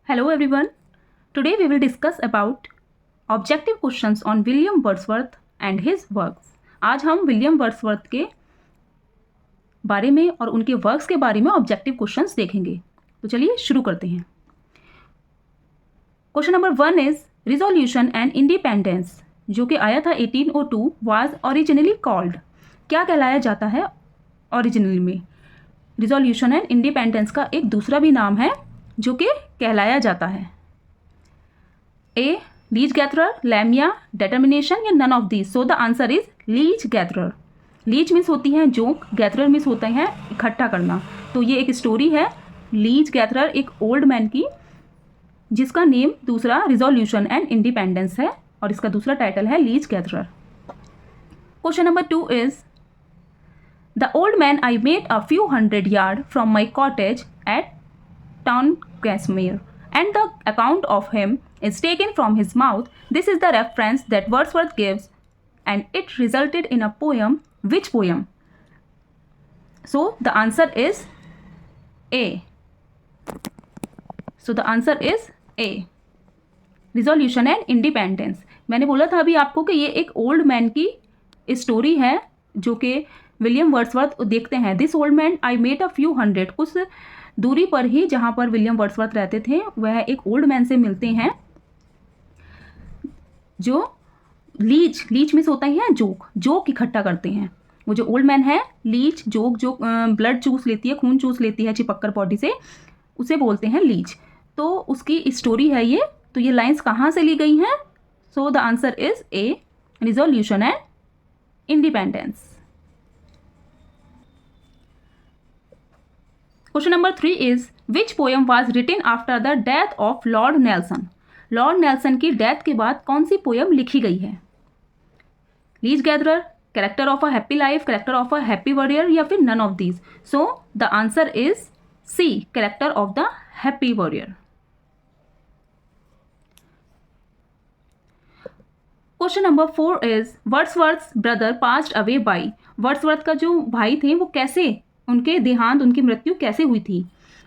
Hello everyone. Today we will discuss about objective questions on William Wordsworth and his works. आज हम William Wordsworth के बारे में और उनके वर्क्स के बारे में ऑब्जेक्टिव क्वेश्चंस देखेंगे. तो चलिए शुरू करते हैं. Question number 1 is resolution and independence, जो कि आया था 1802, वाज ओरिजिनली कॉल्ड. क्या कहलाया जाता है ओरिजिनली में? रिजोल्यूशन एंड इंडिपेंडेंस का एक दूसरा भी नाम है जो कि कहलाया जाता है. A leech gatherer, Lamia, determination या none of these. So the answer is leech gatherer. Leech means होती है जोक, गैथरर मीन्स होता है इकट्ठा करना. तो ये एक स्टोरी है लीच गैथरर, एक ओल्ड मैन की, जिसका नेम दूसरा रिजोल्यूशन एंड इंडिपेंडेंस है और इसका दूसरा टाइटल है leech gatherer. Question number 2 is the old man I met a few 100 yards from my cottage at town Casimir, and the account of him is taken from his mouth. This is the reference that Wordsworth gives, and it resulted in a poem. Which poem? So the answer is A. So the answer is A. Resolution and Independence. मैंने बोला था अभी आपको कि ये एक old man की story है जो कि विलियम वर्ड्सवर्थ देखते हैं. This old man I met a few 100, कुछ दूरी पर ही जहाँ पर विलियम वर्ड्सवर्थ रहते थे वह एक ओल्ड मैन से मिलते हैं जो लीच मिस होता है जोक इकट्ठा करते हैं. वो जो ओल्ड मैन है लीच, जोक जो ब्लड चूस लेती है, खून चूस लेती है चिपक्कर बॉडी से, उसे बोलते हैं लीच. तो उसकी स्टोरी है ये. तो ये लाइंस कहाँ से ली गई हैं? सो the answer is A, resolution and independence. Question number 3 is which poem was written after the death of Lord Nelson? Lord Nelson की डेथ के बाद कौन सी पोएम लिखी गई है? Leech gatherer, character of a happy life, character of a happy warrior या फिर none of these. So the answer is C, character of the happy warrior. Question number 4 is Wordsworth brother passed away by. वर्ड्सवर्थ का जो भाई थे वो कैसे, उनके देहांत, उनकी मृत्यु कैसे हुई थी?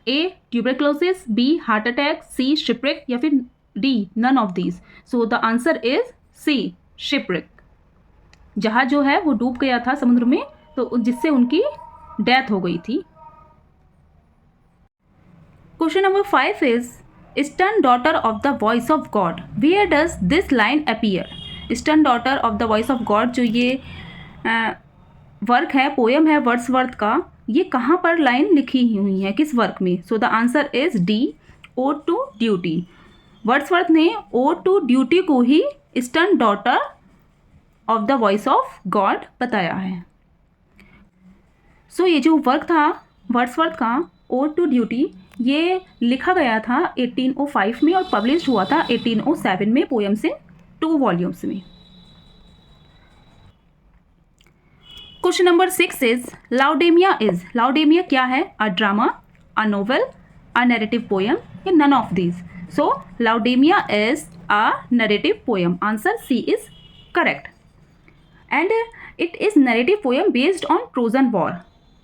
A tuberculosis, B heart attack, C shipwreck या फिर D none of these. So the answer is C, shipwreck. जहाज जो है वो डूब गया था समुद्र में, तो जिससे उनकी डेथ हो गई थी. Question number 5 is eastern daughter of the voice of God. Where does this line appear? Eastern daughter of the voice of God जो ये वर्क है, पोएम है वर्ड्सवर्थ का, ये कहाँ पर लाइन लिखी हुई है, किस वर्क में? So the answer is D, ode to duty. Wordsworth ने ओड टू ड्यूटी को ही stern daughter of the voice of God बताया है. सो ये जो वर्क था वर्ड्सवर्थ का, ओड टू ड्यूटी, ये लिखा गया था 1805 में और पब्लिश हुआ था 1807 में पोएम्स इन 2 वॉल्यूम्स में. Question number 6 is Laodamia is. Laodamia क्या है? A drama, a novel, a narrative poem या none of these. So Laodamia is a narrative poem. Answer C is correct. And it is narrative poem based on Trojan war.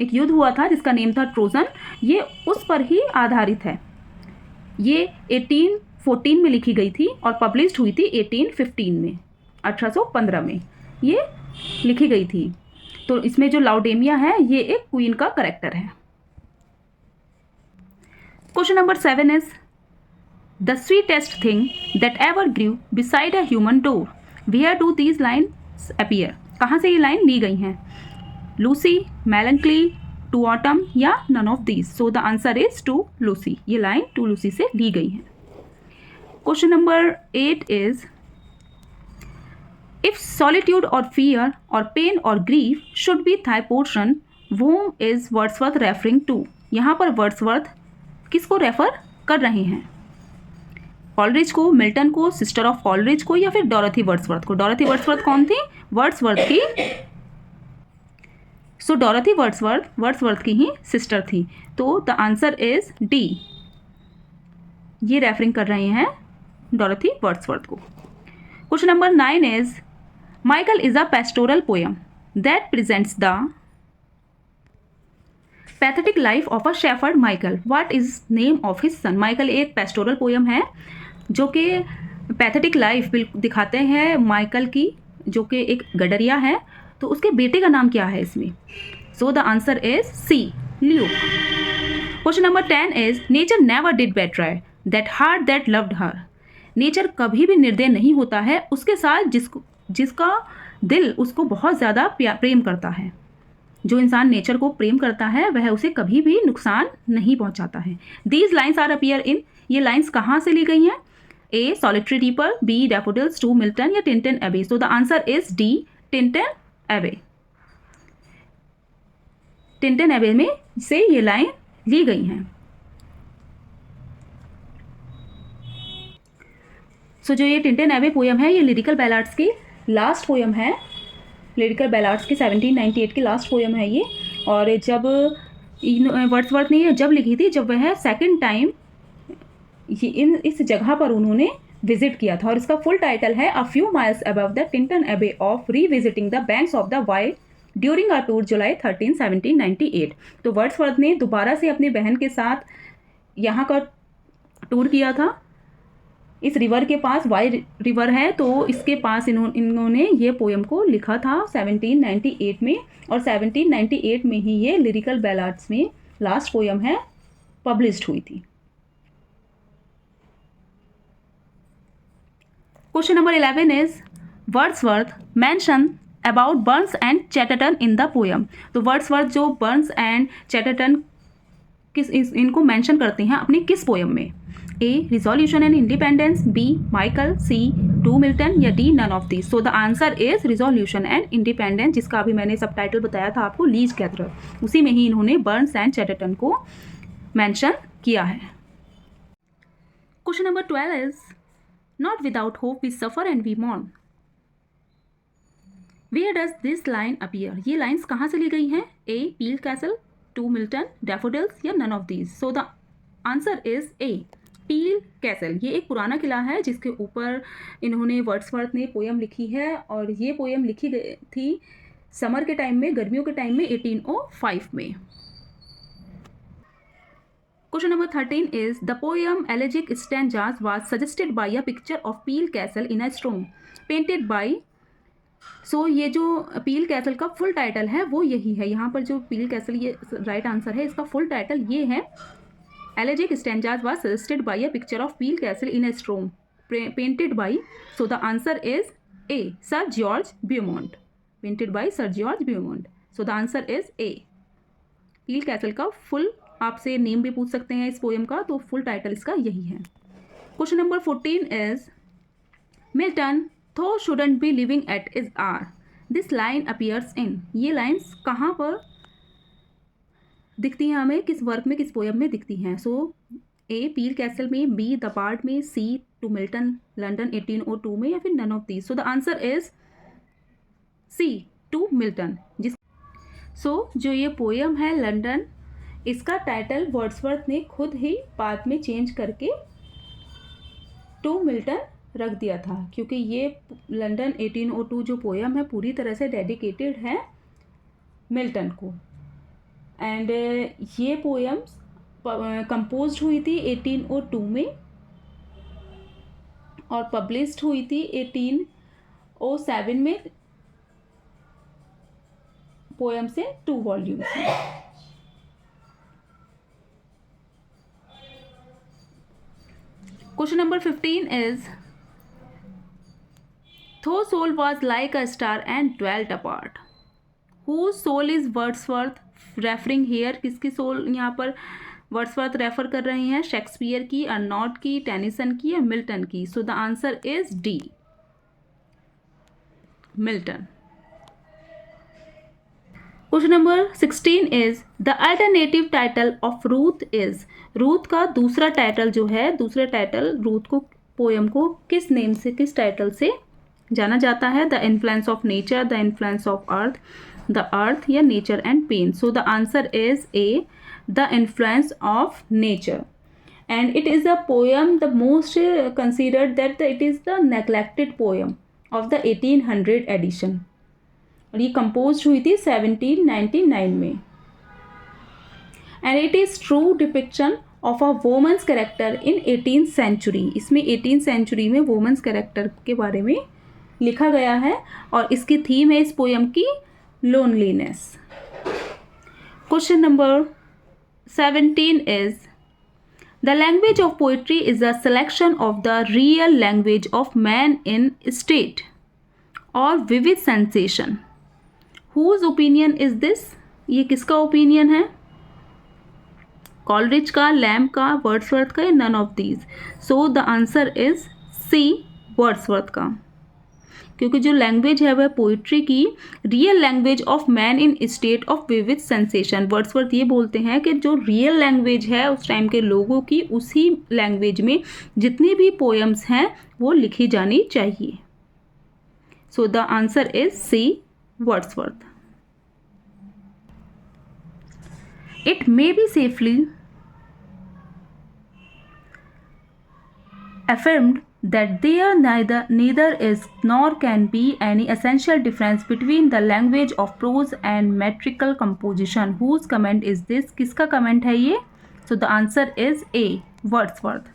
एक युद्ध हुआ था जिसका name था Trojan, ये उस पर ही आधारित है. ये 1814 में लिखी गई थी और पब्लिश हुई थी 1815 में, 1815 में ये लिखी गई थी. तो इसमें जो लाउडेमिया है ये एक क्वीन का कैरेक्टर है. Question number 7 is the sweetest thing that ever grew beside a human door. Where do these lines appear? कहाँ से ये लाइन ली गई हैं? लूसी, मेलंकली, टू ऑटम या none of these. So the answer is to Lucy. ये line to Lucy से ली गई है. Question number 8 is if solitude or fear or pain or grief should be thy portion, whom is Wordsworth referring to? यहाँ पर Wordsworth किसको refer कर रहे हैं? कॉलरिज को, मिल्टन को, सिस्टर ऑफ कॉलरिज को या फिर डॉरथी वर्ड्सवर्थ को? डॉरथी वर्ड्सवर्थ कौन थी? वर्ड्सवर्थ की. सो डॉरथी वर्ड्सवर्थ की ही सिस्टर थी. तो द आंसर इज डी, ये रेफरिंग कर रहे हैं डॉरथी वर्ड्सवर्थ को. Question number 9 is Michael is a pastoral poem that presents the pathetic life of a shepherd Michael, what is name of his son. Michael एक pastoral poem है जो कि pathetic life दिखाते हैं माइकल की, जो कि एक गडरिया है। तो उसके बेटे का नाम क्या है इसमें? So the answer is C, Luke. Question number 10 is nature never did betray that heart that loved her. Nature कभी भी निर्दय नहीं होता है उसके साथ जिसका दिल उसको बहुत ज़्यादा प्रेम करता है। जो इंसान नेचर को प्रेम करता है वह उसे कभी भी नुकसान नहीं पहुंचाता है। These lines are appear in, ये लाइन्स कहाँ से ली गई हैं? A solitary reaper, B daffodils, to Milton या Tintern Abbey. So the answer is D, Tintern Abbey. Tintern Abbey में से ये लाइन ली गई हैं। सो जो ये टिंटन एबे पोयम है ये लिरिकल बैलाड्स की लास्ट पोयम है। लिरिकल बैलाड्स की 1798 की लास्ट पोयम है ये। और जब वर्ड्सवर्थ ने ये जब लिखी थी, जब वह सेकंड टाइम इस जगह पर उन्होंने विजिट किया था। और इसका फुल टाइटल है a few miles above the Tintern Abbey of revisiting the banks of the wild during a tour July 13, 1798। तो वर्ड्सवर्थ ने दोबारा से अपनी बहन के साथ यहाँ का टूर किया था। इस रिवर के पास वाई रिवर है, तो इसके पास इन्होंने ये पोयम को लिखा था 1798 में। और 1798 में ही ये लिरिकल बैलाड्स में लास्ट पोयम है पब्लिश्ड हुई थी। Question number 11 is Wordsworth mention about Burns and Chatterton in the poem. तो वर्ड्सवर्थ जो बर्न्स एंड चैटरटन इनको मेंशन करते हैं अपनी किस पोयम में? A resolution and independence, B Michael, C to Milton या D none of this. So the answer is resolution and independence, जिसका अभी मैंने सब टाइटल बताया था आपको, लीज कैथरल। उसी में ही इन्होंने बर्न्स एंड चैटरटन को मेंशन किया है। Question number 12 is not without hope we suffer and we mourn. Where does this line appear. ये लाइन्स कहाँ से ली गई हैं? A Peele Castle, to Milton, daffodils या none of these. So the answer is A Peele castle. ये एक पुराना किला है जिसके ऊपर इन्होंने वर्ड्सवर्थ ने पोयम लिखी है। और ये पोयम लिखी गई थी समर के टाइम में, गर्मियों के टाइम में 1805 में। Question number 13 is the poem elegiac stanzas was suggested by a picture of Peele castle in a stone painted by. So ये जो पील कैसल का फुल टाइटल है वो यही है। यहाँ पर जो पील कैसल, ये राइट आंसर है। इसका फुल टाइटल ये है elegiac stanzas was suggested by a picture of Peele castle in a stone painted by. So the answer is A sir George Beaumont, painted by sir George Beaumont. So the answer is A. Peele castle का full आपसे name भी पूछ सकते हैं इस poem का, तो full title इसका यही है। Question number 14 is Milton thou shouldst be living at is hour. This line appears in. ये लाइन्स कहाँ पर दिखती हैं हमें, किस वर्क में, किस पोयम में दिखती हैं? सो ए पील कैसल में, बी द पार्ट में, सी टू मिल्टन लंदन 1802 में, या फिर none of these. So the answer is C to Milton. जो ये पोयम है लंदन, इसका टाइटल वर्ड्सवर्थ ने खुद ही बाद में चेंज करके टू मिल्टन रख दिया था, क्योंकि ये लंदन 1802 जो पोयम है पूरी तरह से डेडिकेटेड है मिल्टन को। एंड ये पोयम कंपोज्ड हुई थी 1802 में और पब्लिश्ड हुई थी 1807 में पोयम से 2 वॉल्यूम्स में। Question number 15 is thy soul was like a star and dwelt apart. Who soul is Wordsworth referring here. किसकी सोल यहाँ पर वर्ड्सवर्थ रेफर कर रहे हैं? शेक्सपियर की, अर्नॉट की, टेनिसन की या मिल्टन की। सो the answer is D, Milton. Question number 16 is the alternative title of Ruth is. Ruth का दूसरा टाइटल जो है, दूसरा टाइटल रूथ को, पोयम को किस नेम से, किस टाइटल से जाना जाता है? The influence of nature, the influence of earth, the earth या nature and pain. So the answer is A the influence of nature. And it is a poem the most considered that it is the neglected poem of the 1800 edition. और ये compose हुई थी 1799 में। And it is true depiction of a women's character in 18th century. इसमें 18th century में women's character के बारे में लिखा गया है और इसकी थीम है इस पोएम की loneliness. Question number 17 is the language of poetry is a selection of the real language of man in state और vivid sensation. Whose opinion is this? ये किसका ओपिनियन है? कॉलरिज का, लैम्ब का, वर्ड्सवर्थ का या none of these? So the answer is C, Wordsworth का, क्योंकि जो लैंग्वेज है वह पोइट्री की real language of man in state of vivid sensation. Wordsworth ये बोलते हैं कि जो रियल लैंग्वेज है उस टाइम के लोगों की, उसी लैंग्वेज में जितनी भी पोएम्स हैं वो लिखी जानी चाहिए। So the answer is C, Wordsworth. It may be safely affirmed that there neither is nor can be any essential difference between the language of prose and metrical composition. Whose comment is this? किसका comment है ये? So the answer is A, Wordsworth.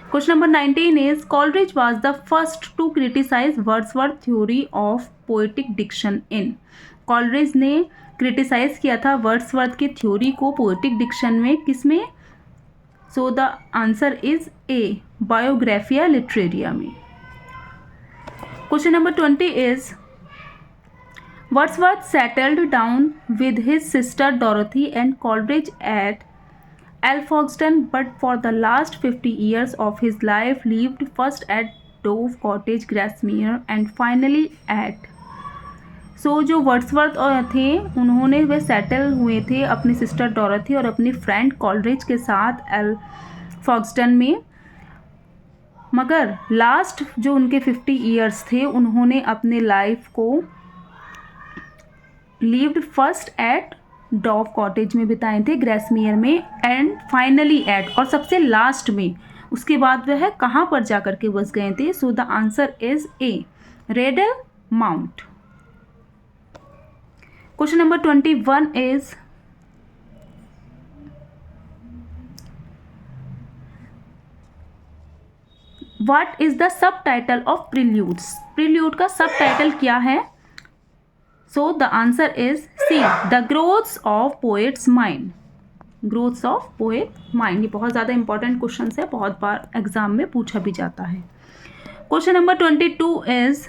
Question number 19 is Coleridge was the first to criticize Wordsworth theory of poetic diction in. Coleridge ने criticise किया था Wordsworth की theory को poetic diction में, किसमें? So the answer is A, Biographia Literaria में। Question number 20 is Wordsworth settled down with his sister Dorothy and Coleridge at Alfoxden but for the last 50 years of his life lived first at Dove Cottage, Grasmere and finally at। सो जो Wordsworth थे उन्होंने वे settle हुए थे अपनी sister डोरथी और अपनी friend Coleridge के साथ एल्फॉक्सटन में, मगर लास्ट जो उनके 50 years थे उन्होंने अपने लाइफ को lived first at Dove Cottage में बिताए थे, ग्रेसमियर में, एंड फाइनली एट, और सबसे लास्ट में, उसके बाद वह कहाँ पर जाकर के बस गए थे? सो the answer is A, ridley mount. Question number 21 is what is the subtitle of Preludes? Prelude का subtitle क्या है? So the answer is C, The Growths of Poet's Mind. Growths of Poet's Mind, ये बहुत ज़्यादा important questions है, बहुत बार exam में पूछा भी जाता है। Question number 22 is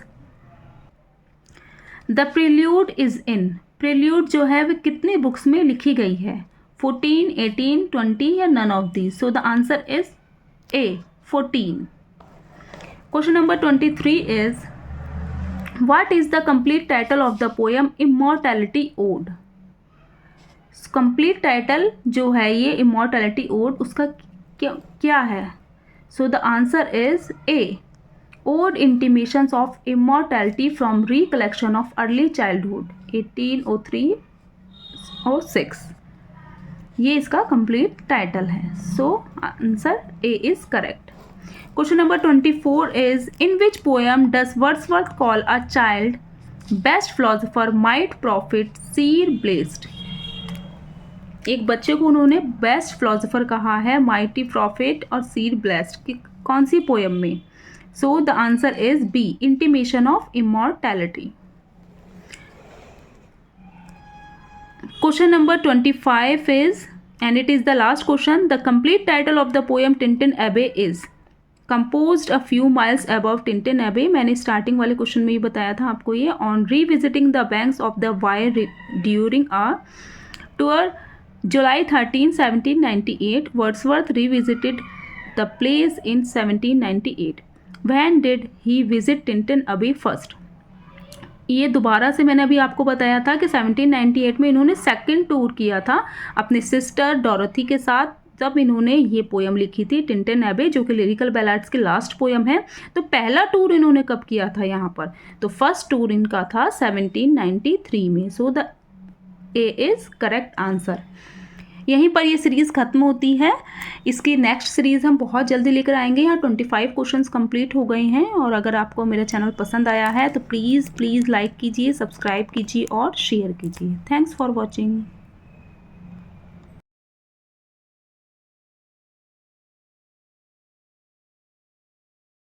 The Prelude is in। Prelude जो है वह कितने बुक्स में लिखी गई है? 14, 18, 20 या none of these? So the answer is A, 14। Question number 23 is what is the complete title of the poem immortality ode? Complete title जो है ये इमॉर्टैलिटी ओड, उसका क्या है? So the answer is A, Ode Intimations of Immortality from Recollection of Early Childhood, 1803 और 6। ये इसका complete title है। So answer A is correct. Question number 24 is in which poem does Wordsworth call a child best philosopher might profit Seer blessed? एक बच्चे को उन्होंने best philosopher कहा है, माइटी प्रॉफिट और सीर ब्लेस्ड की कौन सी पोएम में? So the answer is B, Intimation of Immortality. Question number 25 is, and it is the last question, the complete title of the poem Tintin Abbey is composed a few miles above Tintin Abbey। मैंने starting वाले question में ही बताया था आपको ये। On revisiting the banks of the Wye during a tour July 13, 1798, Wordsworth revisited the place in 1798। When did he visit Tintin Abbey first? ये दोबारा से मैंने अभी आपको बताया था कि 1798 में इन्होंने सेकंड टूर किया था अपनी सिस्टर डोरथी के साथ, जब इन्होंने ये पोएम लिखी थी टिंटिन एबे, जो कि लिरिकल बैलाड्स की लास्ट पोएम है। तो पहला टूर इन्होंने कब किया था यहाँ पर? तो फर्स्ट टूर इनका था 1793 में। So the A is correct answer. यहीं पर ये सीरीज़ ख़त्म होती है। इसकी नेक्स्ट सीरीज़ हम बहुत जल्दी लेकर आएंगे। यहाँ 25 क्वेश्चंस कंप्लीट हो गए हैं। और अगर आपको मेरा चैनल पसंद आया है तो प्लीज़ लाइक कीजिए, सब्सक्राइब कीजिए और शेयर कीजिए। Thanks for watching.